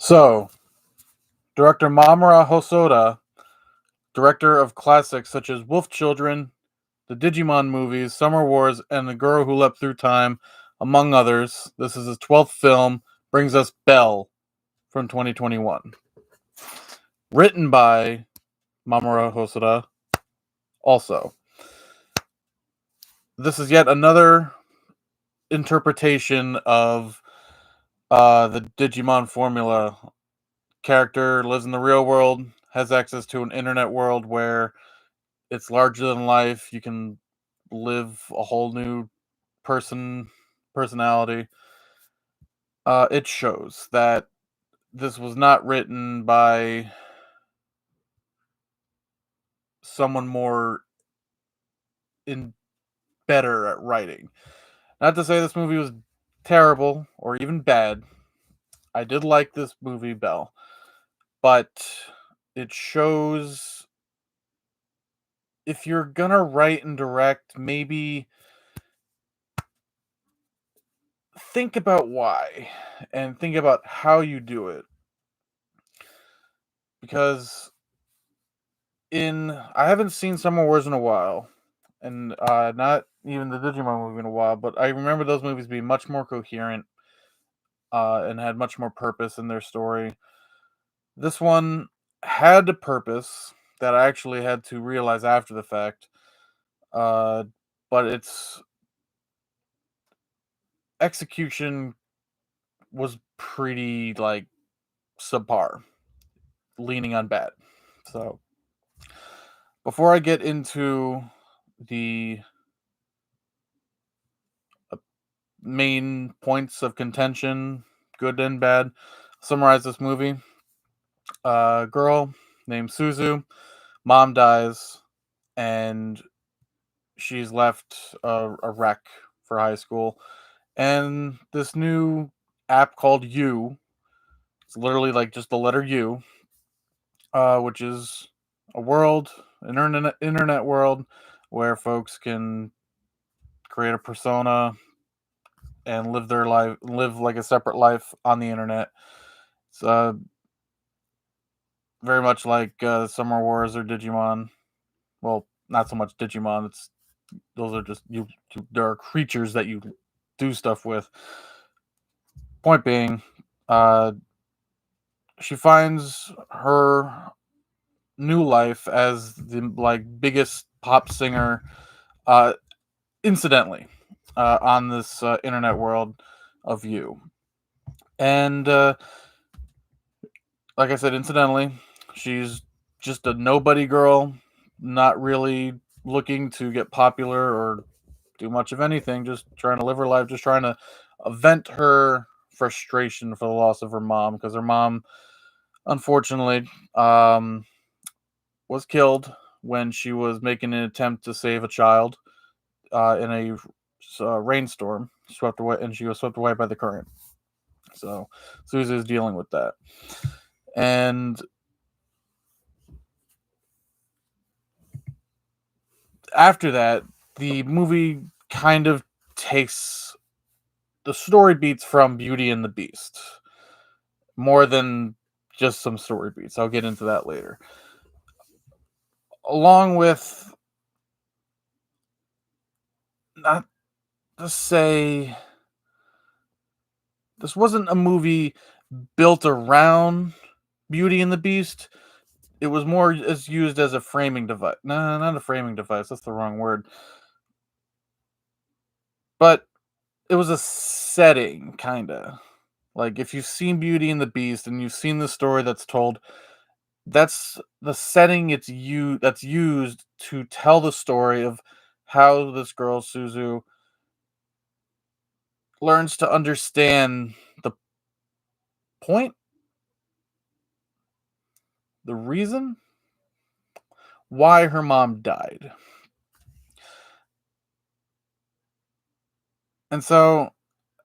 So, director Mamoru Hosoda, director of classics such as Wolf Children, the Digimon movies, Summer Wars, and The Girl Who Leapt Through Time, among others. This is his 12th film, brings us Belle from 2021. Written by Mamoru Hosoda, also. This is yet another interpretation of the Digimon formula. Character lives in the real world, has access to an internet world where it's larger than life. You can live a whole new personality. It shows that this was not written by someone more in better at writing. Not to say this movie was terrible or even bad. I did like this movie, Belle, but it shows if you're gonna write and direct, maybe think about why and think about how you do it. Because I haven't seen Summer Wars in a while, and not even the Digimon movie in a while, but I remember those movies being much more coherent and had much more purpose in their story. This one had a purpose that I actually had to realize after the fact, uh, but its execution was pretty subpar, leaning on bad. So before I get into the main points of contention, good and bad, summarize this movie. A girl named Suzu, mom dies, and she's left a wreck for high school. And this new app called U, it's literally like just the letter U, which is a world, an internet world where folks can create a persona and live like a separate life on the internet. It's very much like Summer Wars or Digimon. Well, not so much Digimon. Those are just there are creatures that you do stuff with. Point being, uh, she finds her new life as the biggest pop singer, uh, incidentally, on this internet world of you. And like I said, incidentally, she's just a nobody girl, not really looking to get popular or do much of anything, just trying to live her life, just trying to vent her frustration for the loss of her mom, because her mom, unfortunately, was killed when she was making an attempt to save a child in a rainstorm, swept away, and she was swept away by the current. So Susie is dealing with that. And after that, the movie kind of takes the story beats from Beauty and the Beast more than just some story beats. I'll get into that later. Along with, not to say, this wasn't a movie built around Beauty and the Beast. It was more as used as a framing device. No, not a framing device. That's the wrong word. But it was a setting, kind of. Like, if you've seen Beauty and the Beast and you've seen the story that's told, that's the setting that's used to tell the story of how this girl Suzu learns to understand the point, the reason why her mom died. And so,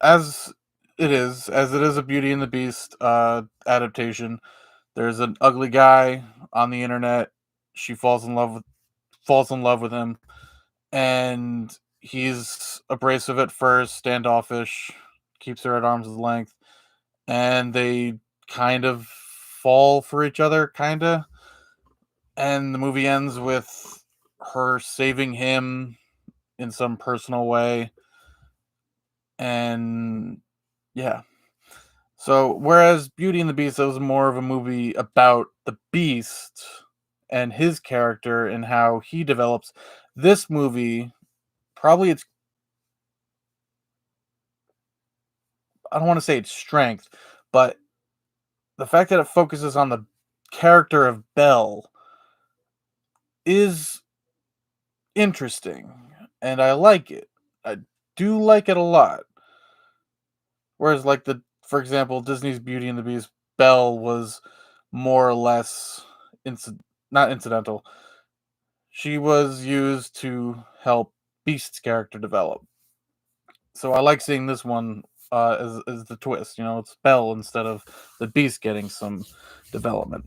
as it is a Beauty and the Beast adaptation, there's an ugly guy on the internet. She falls in love with him, and he's abrasive at first, standoffish, keeps her at arm's length, and they kind of fall for each other, kinda. And the movie ends with her saving him in some personal way. And yeah. So whereas Beauty and the Beast was more of a movie about the Beast and his character and how he develops, this movie probably it's I don't want to say it's strength, but the fact that it focuses on the character of Belle is interesting, and I like it. I do like it a lot. Whereas, like for example, Disney's Beauty and the Beast, Belle was more or less not incidental. She was used to help Beast's character develop. So I like seeing this one as the twist. You know, it's Belle instead of the Beast getting some development.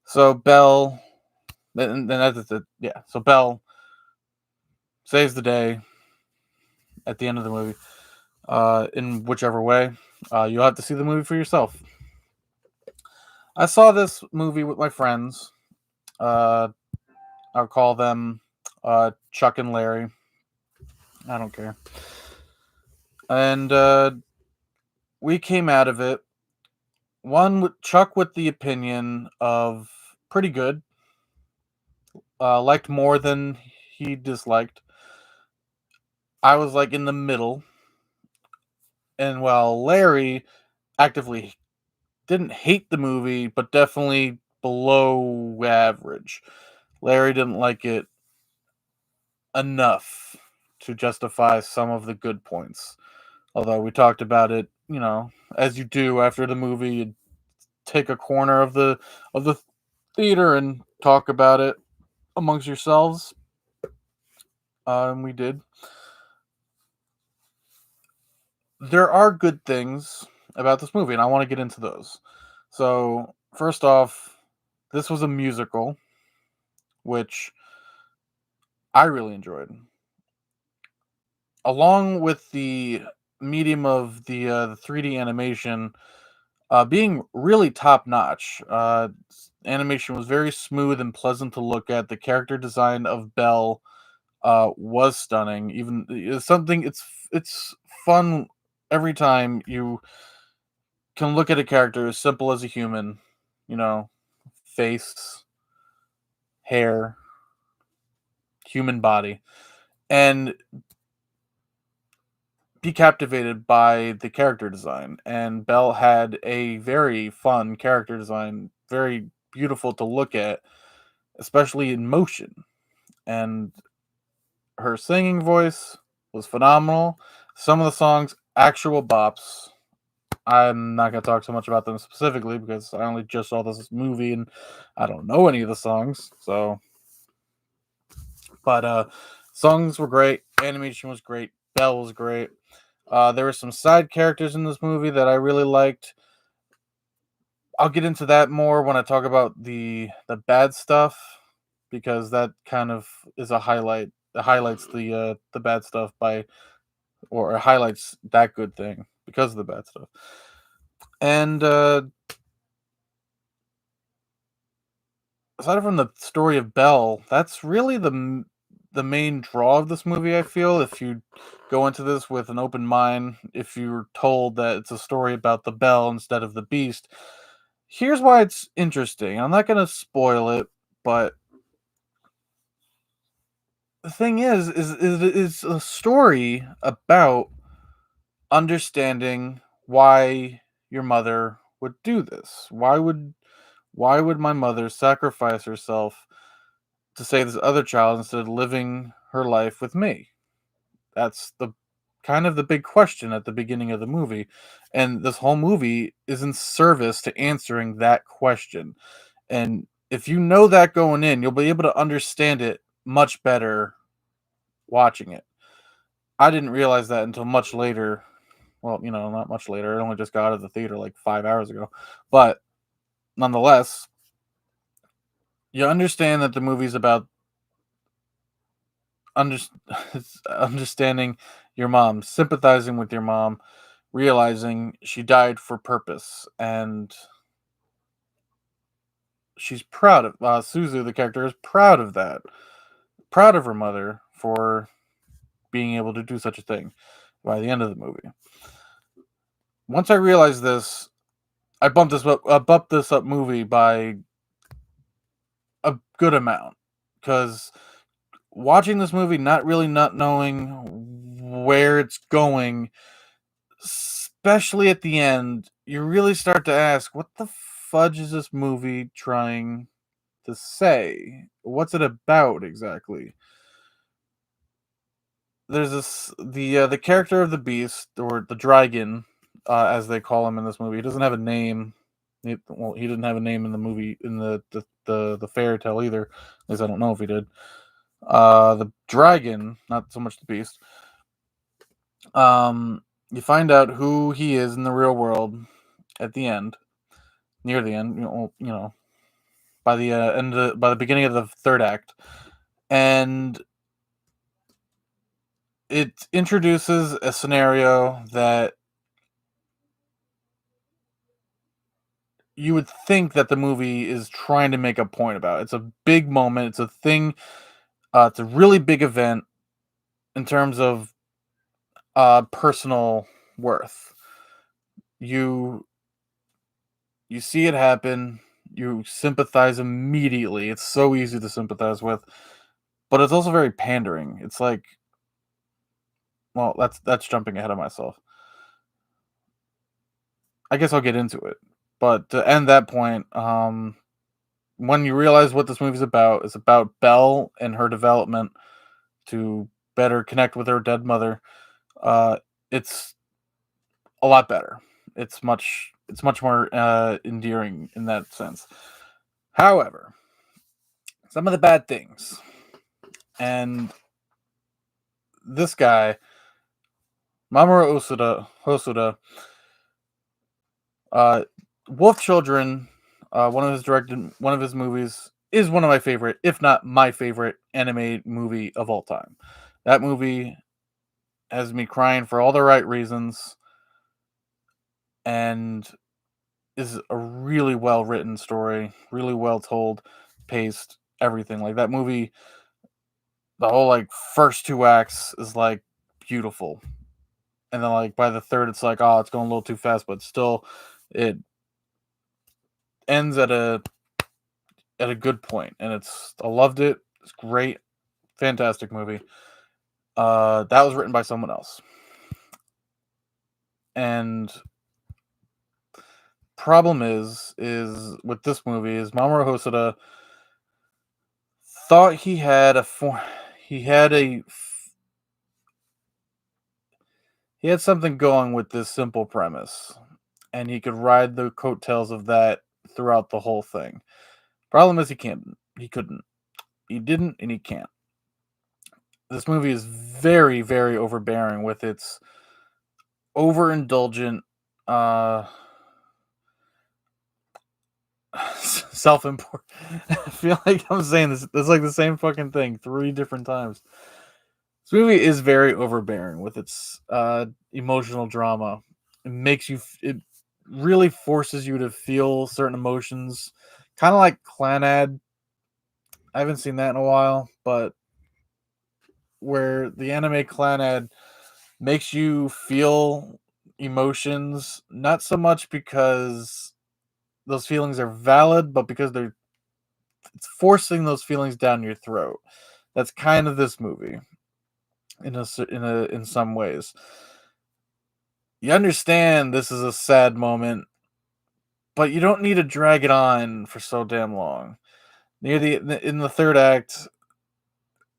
So Belle, then that's it. Yeah. So Belle saves the day at the end of the movie. In whichever way, you'll have to see the movie for yourself. I saw this movie with my friends. Uh, I'll call them Chuck and Larry. I don't care. And we came out of it. One with Chuck with the opinion of pretty good. Liked more than he disliked. I was like in the middle. And while Larry actively didn't hate the movie, but definitely below average. Larry didn't like it enough to justify some of the good points. Although we talked about it, as you do after the movie, you take a corner of the theater and talk about it amongst yourselves. And we did. There are good things about this movie, and I want to get into those. So, first off, this was a musical, which I really enjoyed. Along with the medium of the 3D animation being really top notch. Animation was very smooth and pleasant to look at. The character design of Belle was stunning. Even it's something it's fun every time you can look at a character as simple as a human, you know, face, hair, human body, and be captivated by the character design. And Belle had a very fun character design, very beautiful to look at, especially in motion. And her singing voice was phenomenal. Some of the songs, actual bops. I'm not going to talk so much about them specifically because I only just saw this movie and I don't know any of the songs. So, but songs were great. Animation was great. Belle was great. There were some side characters in this movie that I really liked. I'll get into that more when I talk about the bad stuff because that kind of is a highlight. It highlights the bad stuff or it highlights that good thing because of the bad stuff. And aside from the story of Belle, that's really the main draw of this movie. I feel if you go into this with an open mind, if you're told that it's a story about the Belle instead of the Beast, here's why it's interesting. I'm not going to spoil it, but the thing is a story about understanding why your mother would do this. Why would my mother sacrifice herself to save this other child instead of living her life with me? That's the kind of the big question at the beginning of the movie. And this whole movie is in service to answering that question. And if you know that going in, you'll be able to understand it much better watching it. I didn't realize that until much later. Well, not much later. I only just got out of the theater like 5 hours ago. But nonetheless, you understand that the movie's about under- understanding your mom, sympathizing with your mom, realizing she died for purpose. And she's proud of Suzu, the character, is proud of that. Proud of her mother for being able to do such a thing by the end of the movie. Once I realized this, I bumped this up movie by a good amount, because watching this movie, not knowing where it's going, especially at the end, you really start to ask, what the fudge is this movie trying to say? What's it about exactly? There's the character of the beast, or the dragon, as they call him in this movie. He doesn't have a name. He didn't have a name in the movie, in the fairy tale either. At least I don't know if he did. The dragon, not so much the beast. You find out who he is in the real world at the end, near the end. By the by the beginning of the third act, and it introduces a scenario that you would think that the movie is trying to make a point about. It's a big moment. It's a thing. It's a really big event in terms of personal worth. You you see it happen. You sympathize immediately. It's so easy to sympathize with, but it's also very pandering. It's like, well, that's jumping ahead of myself. I guess I'll get into it. But to end that point, when you realize what this movie's about, it's about Belle and her development to better connect with her dead mother. It's a lot better. It's much more endearing in that sense. However, some of the bad things, and this guy, Mamoru Hosoda, uh, Wolf Children, one of his movies, is one of my favorite, if not my favorite, anime movie of all time. That movie has me crying for all the right reasons, and is a really well written story, really well told, paced, everything. Like that movie, the whole like first two acts is like beautiful, and then like by the third, it's like, oh, it's going a little too fast, but still, it ends at a good point, and I loved it. It's great, fantastic movie. That was written by someone else, and problem is with this movie is Mamoru Hosoda thought he had a he had something going with this simple premise, and he could ride the coattails of that throughout the whole thing. Problem is he couldn't, he didn't, and he can't. This movie is very, very overbearing with its overindulgent, uh, self-import. I feel like I'm saying this. It's like the same fucking thing 3 different times. This movie is very overbearing with its emotional drama. It really forces you to feel certain emotions, kind of like Clanad. I haven't seen that in a while, but where the anime Clanad makes you feel emotions, not so much because those feelings are valid, but because it's forcing those feelings down your throat. That's kind of this movie in some ways. You understand this is a sad moment, but you don't need to drag it on for so damn long. In the third act,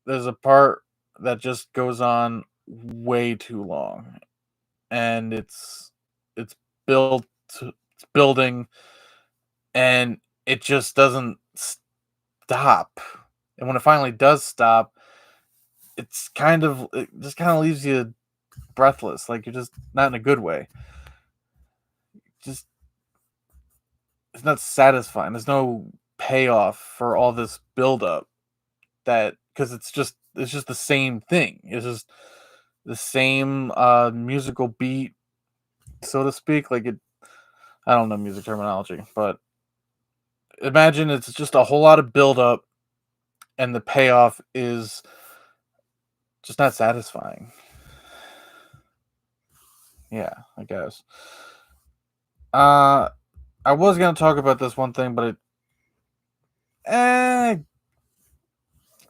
there's a part that just goes on way too long, and it's built it's building, and it just doesn't stop. And when it finally does stop, it just kind of leaves you breathless, like you're just not in a good way. Just it's not satisfying. There's no payoff for all this build up, that because it's just the same thing. It's just the same musical beat, so to speak. Like it, I don't know music terminology, but imagine it's just a whole lot of build up and the payoff is just not satisfying. Yeah, I guess. Uh I was gonna talk about this one thing, but eh,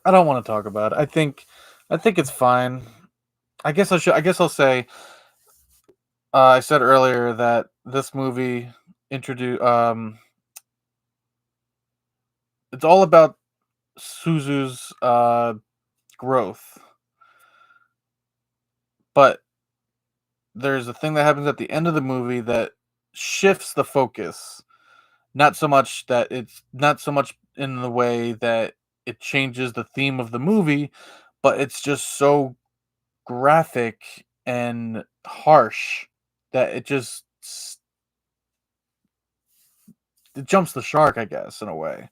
I don't want to talk about it. I think it's fine. I guess I should. I guess I'll say. I said earlier that this movie introduced. It's all about Suzu's growth, but there's a thing that happens at the end of the movie that shifts the focus. Not so much in the way that it changes the theme of the movie, but it's just so graphic and harsh that it jumps the shark, I guess, in a way,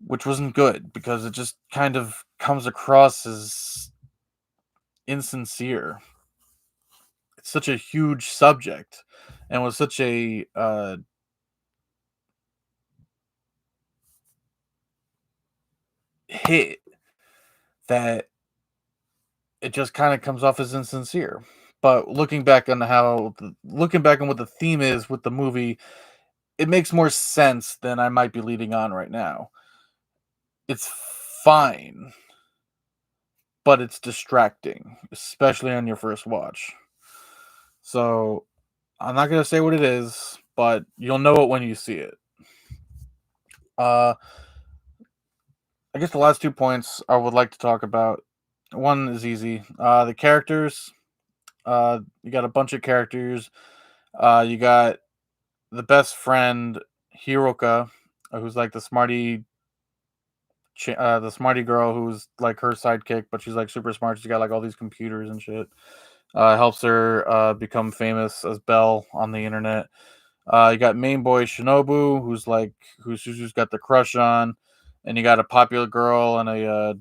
which wasn't good because it just kind of comes across as insincere. It's such a huge subject and was such a hit that it just kind of comes off as insincere. But looking back on what the theme is with the movie, it makes more sense than I might be leading on right now. It's fine, but it's distracting, especially on your first watch. So I'm not gonna say what it is, but you'll know it when you see it. Uh, I guess the last 2 points I would like to talk about. One is easy. The characters. You got a bunch of characters. You got the best friend Hiroka, who's like the smarty girl who's like her sidekick, but she's like super smart. She's got like all these computers and shit. Helps her become famous as Belle on the internet. You got main boy Shinobu, who's Suzu's got the crush on, and you got a popular girl and I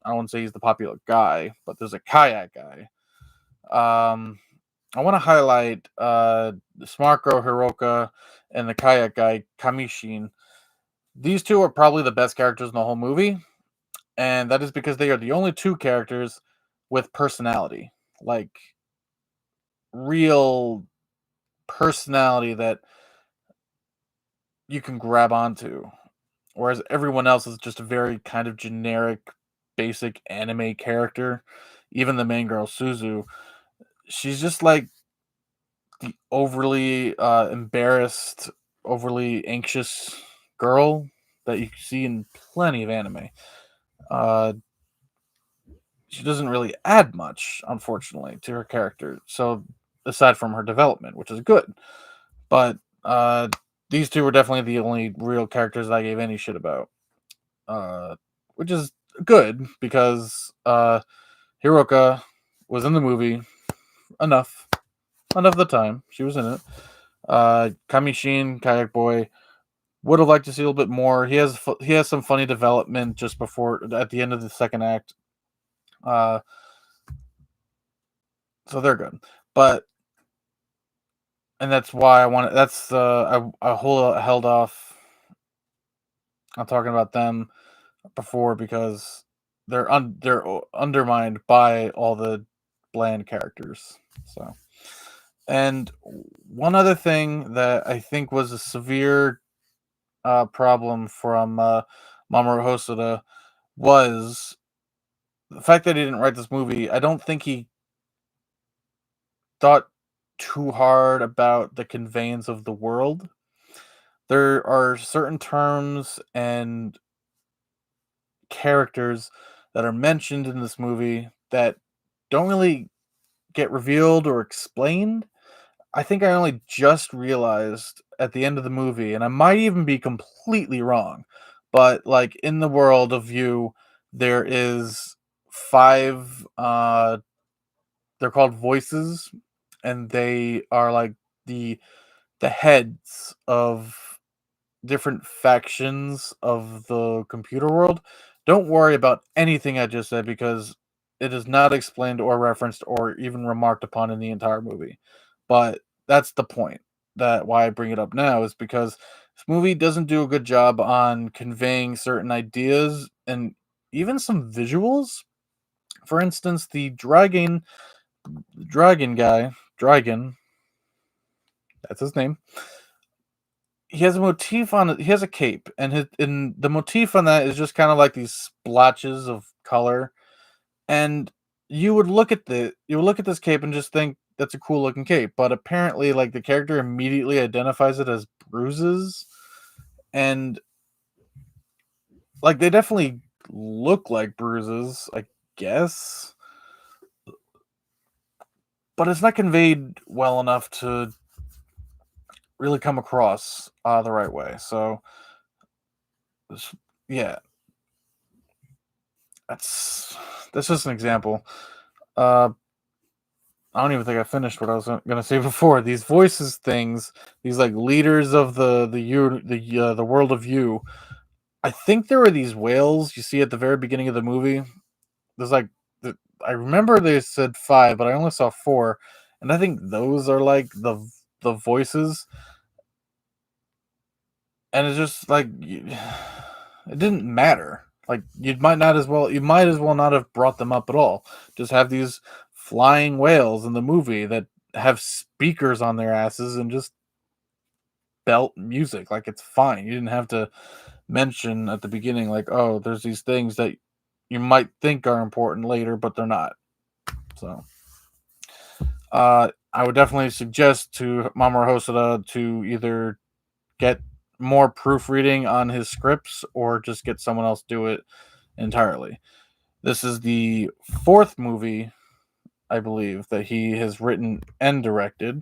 don't want to say he's the popular guy, but there's a kayak guy. I want to highlight the smart girl Hiroka and the kayak guy Kamishin. These two are probably the best characters in the whole movie, and that is because they are the only two characters with personality, like real personality that you can grab onto. Whereas everyone else is just a very kind of generic, basic anime character. Even the main girl, Suzu, she's just like the overly embarrassed, overly anxious girl that you see in plenty of anime. Uh, she doesn't really add much, unfortunately, to her character. So, aside from her development, which is good, but these two were definitely the only real characters I gave any shit about. uh, which is good because Hiroka was in the movie enough, enough of the time she was in it. Kamishin, Kayak Boy, would have liked to see a little bit more. He has some funny development just before at the end of the second act. Uh, so they're good, but and that's why I want. That's I held off on talking about them before because they're undermined by all the bland characters. So, and one other thing that I think was a severe problem from Mamoru Hosoda was the fact that he didn't write this movie. I don't think he thought too hard about the conveyance of the world. There are certain terms and characters that are mentioned in this movie that don't really get revealed or explained. I think I only just realized at the end of the movie, and I might even be completely wrong, but like in the world of you, there is five they're called voices, and they are like the heads of different factions of the computer world. Don't worry about anything I just said because it is not explained or referenced or even remarked upon in the entire movie. But that's the point. That why I bring it up now is because This movie doesn't do a good job on conveying certain ideas and even some visuals. For instance, dragon guy, dragon, that's his name. He has a motif on it. He has a cape, and the motif on that is just kind of like these splotches of color. And you would look at this cape and just think that's a cool looking cape, but apparently, like the character immediately identifies it as bruises, and like they definitely look like bruises, I guess, but it's not conveyed well enough to really come across the right way. So, s- yeah, that's that's just an example. Uh, I don't even think I finished what I was gonna say before. These voices things, these like leaders of the world of you. I think there were these whales you see at the very beginning of the movie. There's like I remember they said five, but I only saw four, and I think those are like the voices, and it's just like it didn't matter. Like you might as well not have brought them up at all. Just have these flying whales in the movie that have speakers on their asses and just belt music. Like it's fine. You didn't have to mention at the beginning like, oh, there's these things that you might think are important later, but they're not. So I would definitely suggest to Mamoru Hosoda to either get more proofreading on his scripts or just get someone else do it entirely. This is the fourth movie, I believe, that he has written and directed.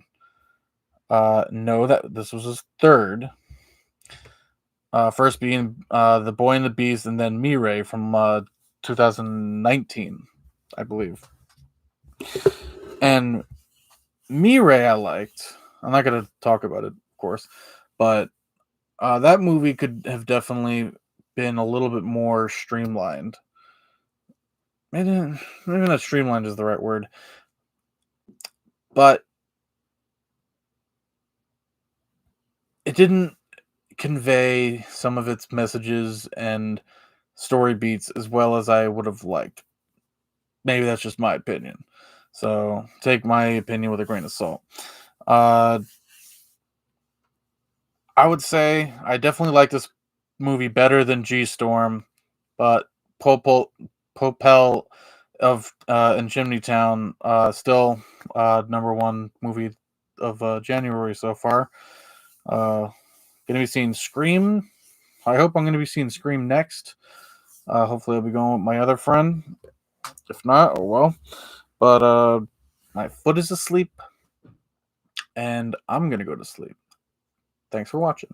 No, that this was his third. First being The Boy and the Beast, and then Mirai from 2019, I believe. And Mirai, I liked. I'm not going to talk about it, of course, but that movie could have definitely been a little bit more streamlined. Maybe not streamlined is the right word, but it didn't convey some of its messages and story beats as well as I would have liked. Maybe that's just my opinion. So take my opinion with a grain of salt. Uh, I would say I definitely like this movie better than G Storm, but Popel Popel of in Chimney Town still number one movie of January so far. Uh, gonna be seeing Scream. I hope I'm gonna be seeing Scream next. Hopefully, I'll be going with my other friend. If not, oh well. But my foot is asleep, and I'm gonna go to sleep. Thanks for watching.